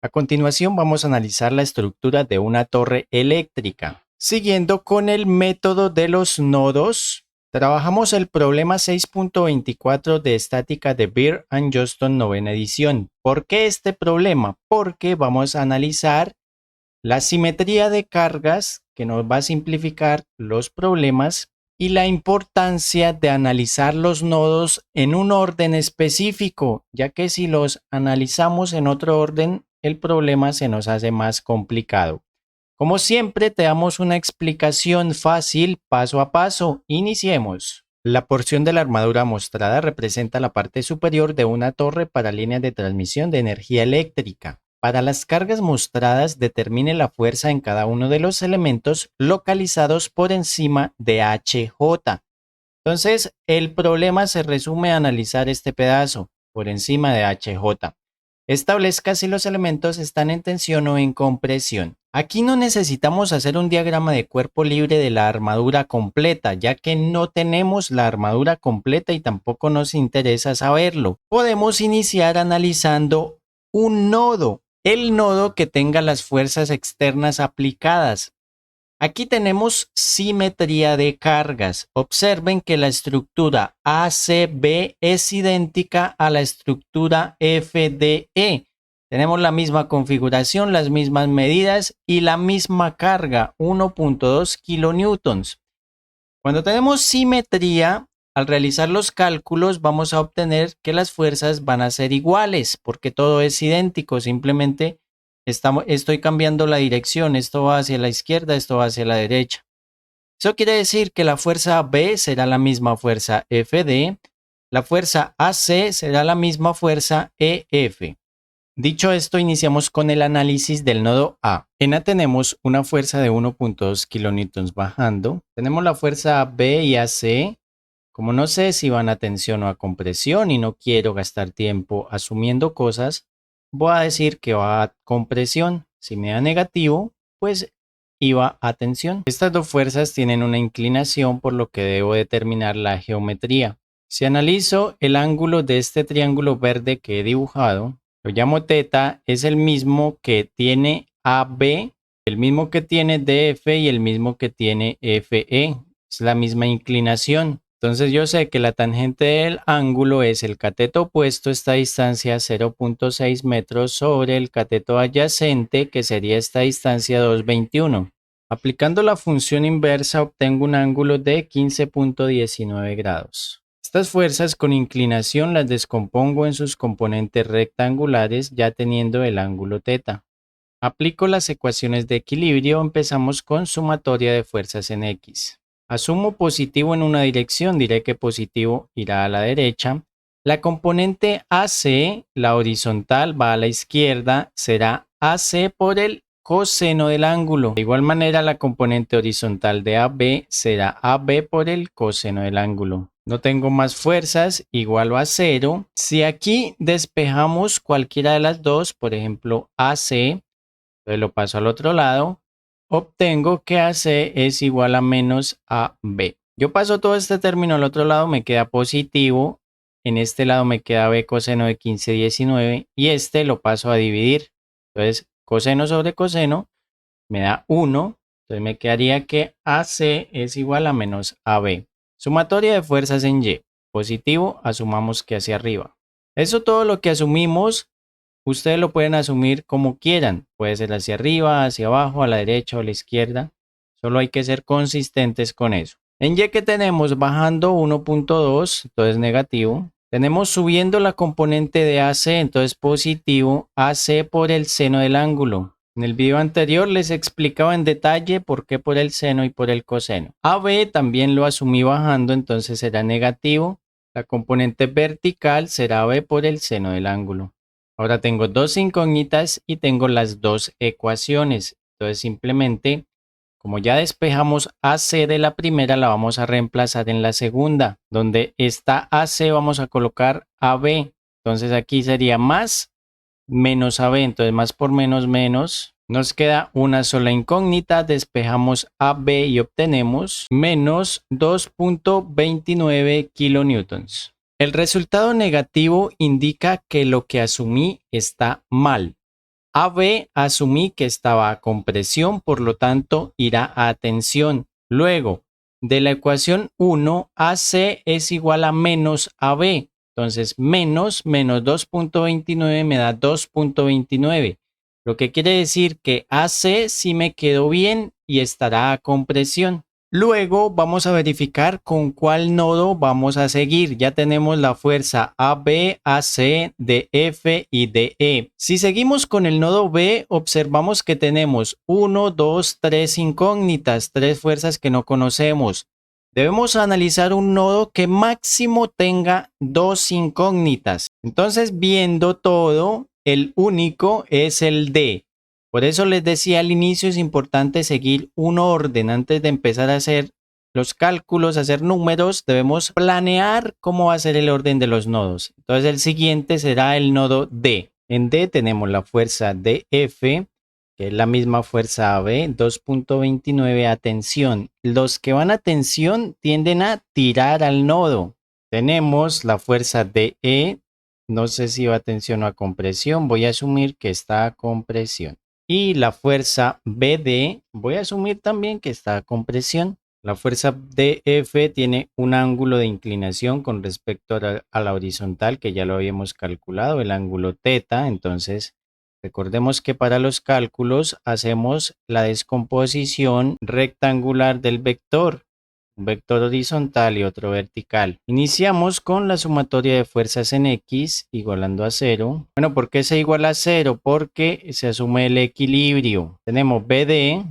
A continuación vamos a analizar la estructura de una torre eléctrica. Siguiendo con el método de los nodos, trabajamos el problema 6.24 de estática de Beer and Johnston novena edición. ¿Por qué este problema? Porque vamos a analizar la simetría de cargas, que nos va a simplificar los problemas, y la importancia de analizar los nodos en un orden específico, ya que si los analizamos en otro orden, el problema se nos hace más complicado. Como siempre, te damos una explicación fácil, paso a paso. Iniciemos. La porción de la armadura mostrada representa la parte superior de una torre para líneas de transmisión de energía eléctrica. Para las cargas mostradas, determine la fuerza en cada uno de los elementos localizados por encima de HJ. Entonces, el problema se resume a analizar este pedazo por encima de HJ. Establezca si los elementos están en tensión o en compresión. Aquí no necesitamos hacer un diagrama de cuerpo libre de la armadura completa, ya que no tenemos la armadura completa y tampoco nos interesa saberlo. Podemos iniciar analizando un nodo, el nodo que tenga las fuerzas externas aplicadas. Aquí tenemos simetría de cargas. Observen que la estructura ACB es idéntica a la estructura FDE. Tenemos la misma configuración, las mismas medidas y la misma carga, 1.2 kilonewtons. Cuando tenemos simetría, al realizar los cálculos vamos a obtener que las fuerzas van a ser iguales porque todo es idéntico, simplemente estoy cambiando la dirección, esto va hacia la izquierda, esto va hacia la derecha. Eso quiere decir que la fuerza B será la misma fuerza FD, la fuerza AC será la misma fuerza EF. Dicho esto, iniciamos con el análisis del nodo A. En A tenemos una fuerza de 1.2 kilonewtons bajando. Tenemos la fuerza B y AC. Como no sé si van a tensión o a compresión y no quiero gastar tiempo asumiendo cosas, voy a decir que va a compresión. Si me da negativo, pues iba a tensión. Estas dos fuerzas tienen una inclinación, por lo que debo determinar la geometría. Si analizo el ángulo de este triángulo verde que he dibujado, lo llamo teta, es el mismo que tiene AB, el mismo que tiene DF y el mismo que tiene FE. Es la misma inclinación. Entonces yo sé que la tangente del ángulo es el cateto opuesto, esta distancia 0.6 metros sobre el cateto adyacente, que sería esta distancia 221. Aplicando la función inversa obtengo un ángulo de 15.19 grados. Estas fuerzas con inclinación las descompongo en sus componentes rectangulares ya teniendo el ángulo teta. Aplico las ecuaciones de equilibrio, empezamos con sumatoria de fuerzas en X. Asumo positivo en una dirección, diré que positivo irá a la derecha. La componente AC, la horizontal, va a la izquierda, será AC por el coseno del ángulo. De igual manera, la componente horizontal de AB será AB por el coseno del ángulo. No tengo más fuerzas, igual a 0. Si aquí despejamos cualquiera de las dos, por ejemplo AC, entonces lo paso al otro lado, obtengo que AC es igual a menos AB. Yo paso todo este término al otro lado, me queda positivo. En este lado me queda B coseno de 15/19 y este lo paso a dividir. Entonces, coseno sobre coseno me da 1. Entonces me quedaría que AC es igual a menos AB. Sumatoria de fuerzas en Y. Positivo, asumamos que hacia arriba. Eso todo lo que asumimos. Ustedes lo pueden asumir como quieran, puede ser hacia arriba, hacia abajo, a la derecha o a la izquierda. Solo hay que ser consistentes con eso. En Y que tenemos bajando 1.2, entonces negativo. Tenemos subiendo la componente de AC, entonces positivo, AC por el seno del ángulo. En el video anterior les explicaba en detalle por qué por el seno y por el coseno. AB también lo asumí bajando, entonces será negativo. La componente vertical será B por el seno del ángulo. Ahora tengo dos incógnitas y tengo las dos ecuaciones. Entonces simplemente, como ya despejamos AC de la primera, la vamos a reemplazar en la segunda. Donde está AC vamos a colocar AB. Entonces aquí sería más menos AB. Entonces más por menos menos. Nos queda una sola incógnita. Despejamos AB y obtenemos menos 2.29 kilonewtons. El resultado negativo indica que lo que asumí está mal. AB asumí que estaba a compresión, por lo tanto irá a tensión. Luego, de la ecuación 1, AC es igual a menos AB. Entonces, menos 2.29 me da 2.29. Lo que quiere decir que AC sí me quedó bien y estará a compresión. Luego vamos a verificar con cuál nodo vamos a seguir. Ya tenemos la fuerza AB, AC, DF y DE. Si seguimos con el nodo B, observamos que tenemos 1, 2, 3 incógnitas, 3 fuerzas que no conocemos. Debemos analizar un nodo que máximo tenga 2 incógnitas. Entonces, viendo todo, el único es el D. Por eso les decía al inicio, es importante seguir un orden antes de empezar a hacer los cálculos, hacer números. Debemos planear cómo va a ser el orden de los nodos. Entonces el siguiente será el nodo D. En D tenemos la fuerza DF, que es la misma fuerza AB, 2.29 a tensión. Los que van a tensión tienden a tirar al nodo. Tenemos la fuerza DE, no sé si va a tensión o a compresión, voy a asumir que está a compresión. Y la fuerza BD, voy a asumir también que está a compresión. La fuerza DF tiene un ángulo de inclinación con respecto a la horizontal, que ya lo habíamos calculado, el ángulo teta. Entonces, recordemos que para los cálculos hacemos la descomposición rectangular del vector. Un vector horizontal y otro vertical. Iniciamos con la sumatoria de fuerzas en X igualando a 0. Bueno, ¿por qué se iguala a 0? Porque se asume el equilibrio. Tenemos BD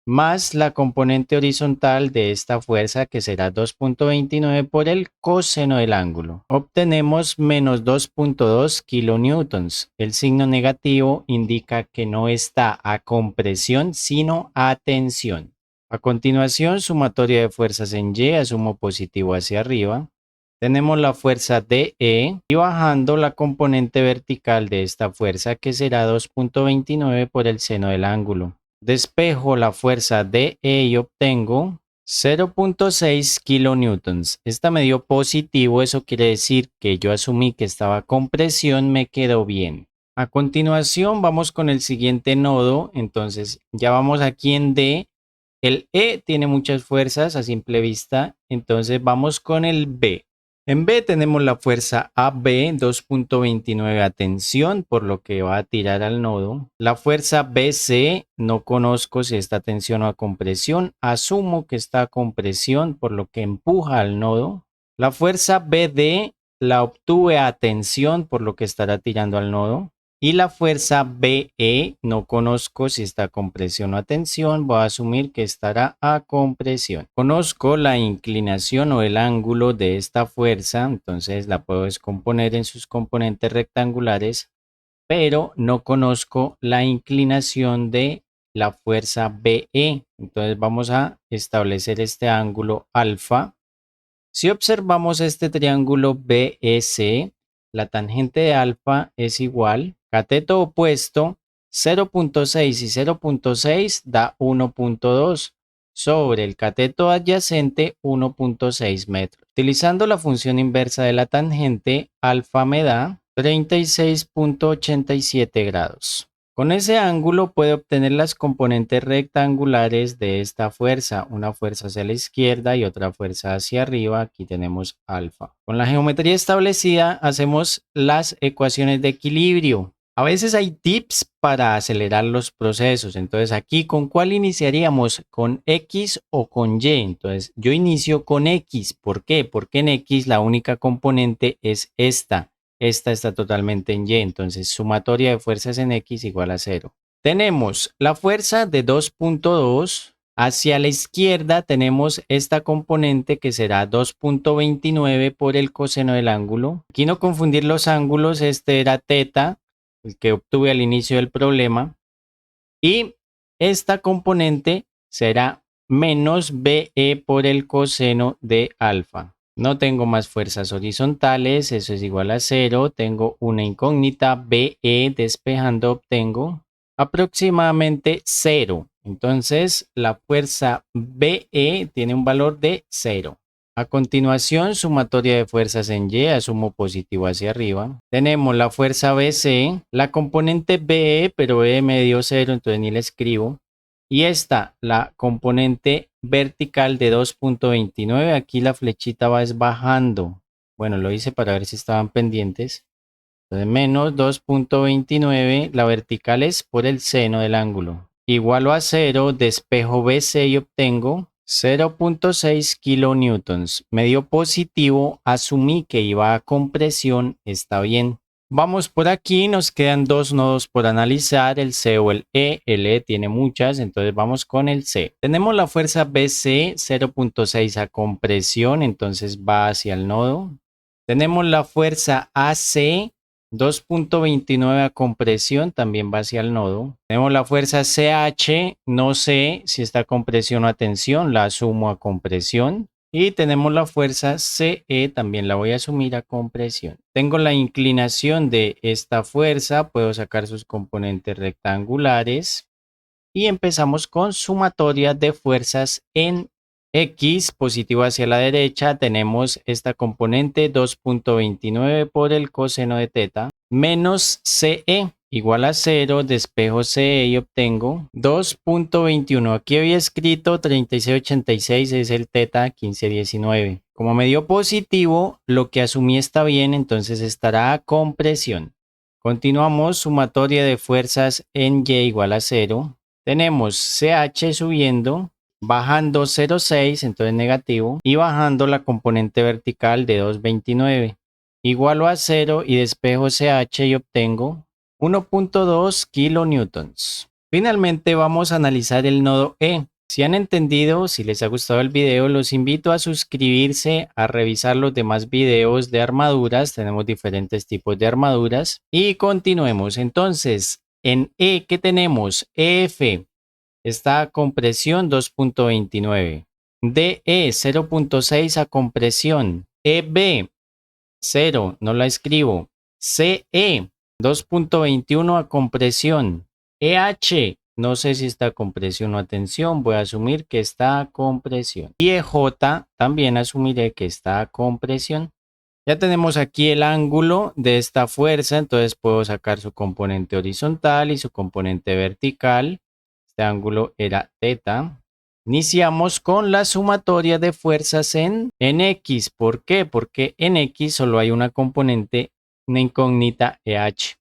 más la componente horizontal de esta fuerza, que será 2.29 por el coseno del ángulo. Obtenemos menos 2.2 kilonewtons. El signo negativo indica que no está a compresión, sino a tensión. A continuación, sumatoria de fuerzas en Y, asumo positivo hacia arriba. Tenemos la fuerza DE y bajando la componente vertical de esta fuerza, que será 2.29 por el seno del ángulo. Despejo la fuerza DE y obtengo 0.6 kilonewtons. Esta me dio positivo, eso quiere decir que yo asumí que estaba con presión, me quedó bien. A continuación vamos con el siguiente nodo, entonces ya vamos aquí en D. El E tiene muchas fuerzas a simple vista, entonces vamos con el B. En B tenemos la fuerza AB, 2.29 a tensión, por lo que va a tirar al nodo. La fuerza BC, no conozco si está a tensión o a compresión. Asumo que está a compresión, por lo que empuja al nodo. La fuerza BD la obtuve a tensión, por lo que estará tirando al nodo. Y la fuerza BE, no conozco si está a compresión o a tensión, voy a asumir que estará a compresión. Conozco la inclinación o el ángulo de esta fuerza, entonces la puedo descomponer en sus componentes rectangulares, pero no conozco la inclinación de la fuerza BE. Entonces vamos a establecer este ángulo alfa. Si observamos este triángulo BEC, la tangente de alfa es igual, cateto opuesto, 0.6 y 0.6 da 1.2 sobre el cateto adyacente 1.6 metros. Utilizando la función inversa de la tangente, alfa me da 36.87 grados. Con ese ángulo puedo obtener las componentes rectangulares de esta fuerza, una fuerza hacia la izquierda y otra fuerza hacia arriba. Aquí tenemos alfa. Con la geometría establecida hacemos las ecuaciones de equilibrio. A veces hay tips para acelerar los procesos. Entonces aquí, ¿con cuál iniciaríamos? ¿Con X o con Y? Entonces yo inicio con X. ¿Por qué? Porque en X la única componente es esta. Esta está totalmente en Y, entonces sumatoria de fuerzas en X igual a 0. Tenemos la fuerza de 2.2. Hacia la izquierda tenemos esta componente que será 2.29 por el coseno del ángulo. Aquí no confundir los ángulos, este era teta, el que obtuve al inicio del problema. Y esta componente será menos BE por el coseno de alfa. No tengo más fuerzas horizontales, eso es igual a 0. Tengo una incógnita BE, despejando obtengo aproximadamente 0. Entonces la fuerza BE tiene un valor de 0. A continuación, sumatoria de fuerzas en Y, asumo positivo hacia arriba. Tenemos la fuerza BC, la componente BE, pero E me dio 0, entonces ni la escribo. Y esta, la componente vertical de 2.29, aquí la flechita va bajando. Bueno, lo hice para ver si estaban pendientes. Entonces, menos 2.29, la vertical es por el seno del ángulo. Igualo a 0, despejo BC y obtengo 0.6 kilonewtons. Me dio positivo, asumí que iba a compresión, está bien. Vamos por aquí, nos quedan dos nodos por analizar, el C o el E tiene muchas, entonces vamos con el C. Tenemos la fuerza BC, 0.6 a compresión, entonces va hacia el nodo. Tenemos la fuerza AC, 2.29 a compresión, también va hacia el nodo. Tenemos la fuerza CH, no sé si está a compresión o a tensión, la asumo a compresión. Y tenemos la fuerza CE, también la voy a asumir a compresión. Tengo la inclinación de esta fuerza, puedo sacar sus componentes rectangulares. Y empezamos con sumatoria de fuerzas en X, positivo hacia la derecha, tenemos esta componente 2.29 por el coseno de teta, menos CE, igual a 0, despejo CE y obtengo 2.21. Aquí había escrito 3686, es el teta 1519. Como me dio positivo, lo que asumí está bien, entonces estará a compresión. Continuamos, sumatoria de fuerzas en Y igual a 0. Tenemos CH subiendo, bajando 0,6, entonces negativo, y bajando la componente vertical de 2,29. Igualo a 0 y despejo CH y obtengo 1.2 kilonewtons. Finalmente vamos a analizar el nodo E. Si han entendido, si les ha gustado el video, los invito a suscribirse, a revisar los demás videos de armaduras. Tenemos diferentes tipos de armaduras. Y continuemos. Entonces, en E, ¿qué tenemos? EF está a compresión 2.29. DE 0.6 a compresión. EB 0, no la escribo. CE 2.21 a compresión. EH, no sé si está a compresión o a tensión, voy a asumir que está a compresión. Y EJ también asumiré que está a compresión. Ya tenemos aquí el ángulo de esta fuerza, entonces puedo sacar su componente horizontal y su componente vertical. Este ángulo era teta. Iniciamos con la sumatoria de fuerzas en X. ¿Por qué? Porque en X solo hay una componente, una incógnita EH.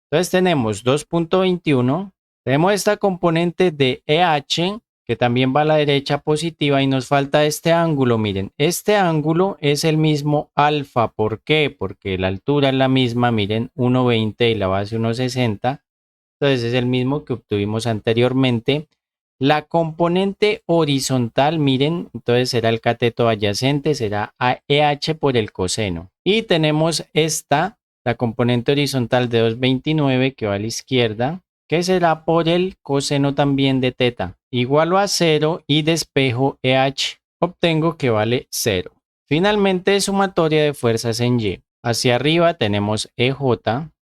Entonces tenemos 2.21. Tenemos esta componente de EH que también va a la derecha positiva y nos falta este ángulo. Miren, este ángulo es el mismo alfa. ¿Por qué? Porque la altura es la misma. Miren, 1,20 y la base 1,60. Entonces es el mismo que obtuvimos anteriormente. La componente horizontal, miren, entonces será el cateto adyacente, será EH por el coseno. Y tenemos esta, la componente horizontal de 2,29 que va a la izquierda, que será por el coseno también de teta. Igualo a 0 y despejo EH. Obtengo que vale 0. Finalmente, sumatoria de fuerzas en Y. Hacia arriba tenemos EJ.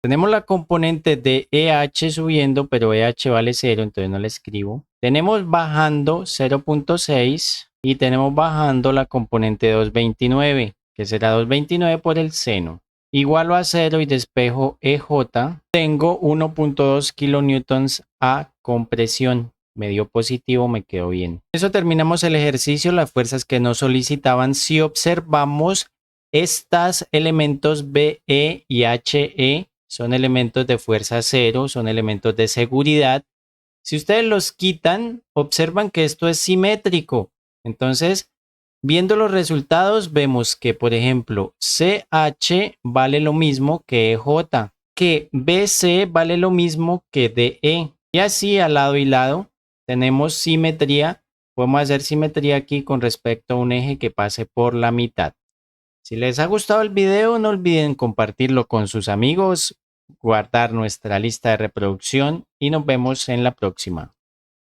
Tenemos la componente de EH subiendo, pero EH vale 0, entonces no la escribo. Tenemos bajando 0.6 y tenemos bajando la componente 2,29, que será 2,29 por el seno. Igualo a 0 y despejo EJ. Tengo 1.2 kilonewtons a compresión. Me dio positivo, me quedó bien. Eso terminamos el ejercicio, las fuerzas que nos solicitaban. Si observamos estos elementos BE y HE, son elementos de fuerza cero, son elementos de seguridad. Si ustedes los quitan, observan que esto es simétrico. Entonces, viendo los resultados, vemos que, por ejemplo, CH vale lo mismo que EJ, que BC vale lo mismo que DE. Y así, al lado y lado, tenemos simetría. Podemos hacer simetría aquí con respecto a un eje que pase por la mitad. Si les ha gustado el video, no olviden compartirlo con sus amigos, guardar nuestra lista de reproducción y nos vemos en la próxima.